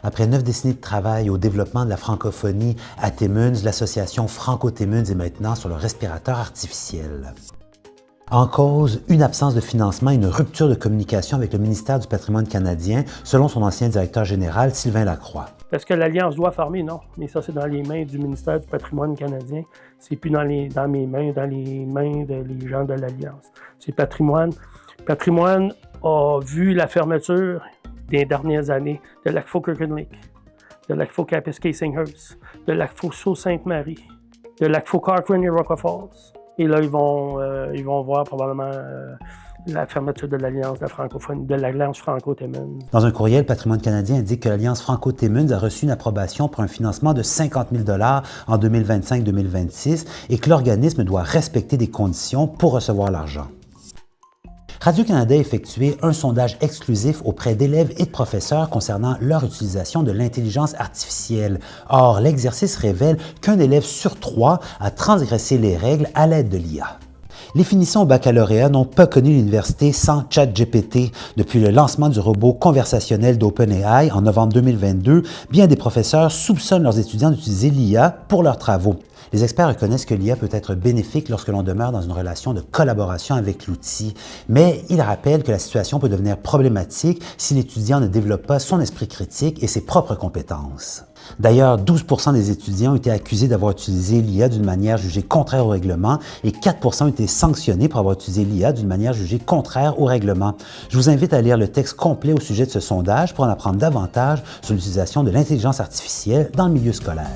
Après 9 décennies de travail au développement de la francophonie à Timmins, l'association Franco-Timmins est maintenant sur le respirateur artificiel. En cause, une absence de financement et une rupture de communication avec le ministère du Patrimoine canadien, selon son ancien directeur général, Sylvain Lacroix. Est-ce que l'Alliance doit fermer? Non. Mais ça, c'est dans les mains du ministère du Patrimoine canadien. C'est plus dans mes mains, dans les mains des gens de l'Alliance. C'est Patrimoine. Patrimoine a vu la fermeture des dernières années de l'Akfo-Kirkland Lake, de l'Akfo-Kapiskasing-Hearst, de l'Akfo-Sault-Sainte-Marie, de l'Akfo-Cochrane et Iroquois Falls. Et là, ils vont voir probablement la fermeture de l'Alliance de la francophonie, de l'Alliance Franco-Timmins. Dans un courriel, Patrimoine canadien indique que l'Alliance Franco-Timmins a reçu une approbation pour un financement de 50 000 $ en 2025-2026 et que l'organisme doit respecter des conditions pour recevoir l'argent. Radio-Canada a effectué un sondage exclusif auprès d'élèves et de professeurs concernant leur utilisation de l'intelligence artificielle. Or, l'exercice révèle qu'un élève sur 3 a transgressé les règles à l'aide de l'IA. Les finitions au baccalauréat n'ont pas connu l'université sans ChatGPT. Depuis le lancement du robot conversationnel d'OpenAI en novembre 2022, bien des professeurs soupçonnent leurs étudiants d'utiliser l'IA pour leurs travaux. Les experts reconnaissent que l'IA peut être bénéfique lorsque l'on demeure dans une relation de collaboration avec l'outil, mais ils rappellent que la situation peut devenir problématique si l'étudiant ne développe pas son esprit critique et ses propres compétences. D'ailleurs, 12 % des étudiants ont été accusés d'avoir utilisé l'IA d'une manière jugée contraire au règlement et 4 % ont été sanctionnés pour avoir utilisé l'IA d'une manière jugée contraire au règlement. Je vous invite à lire le texte complet au sujet de ce sondage pour en apprendre davantage sur l'utilisation de l'intelligence artificielle dans le milieu scolaire.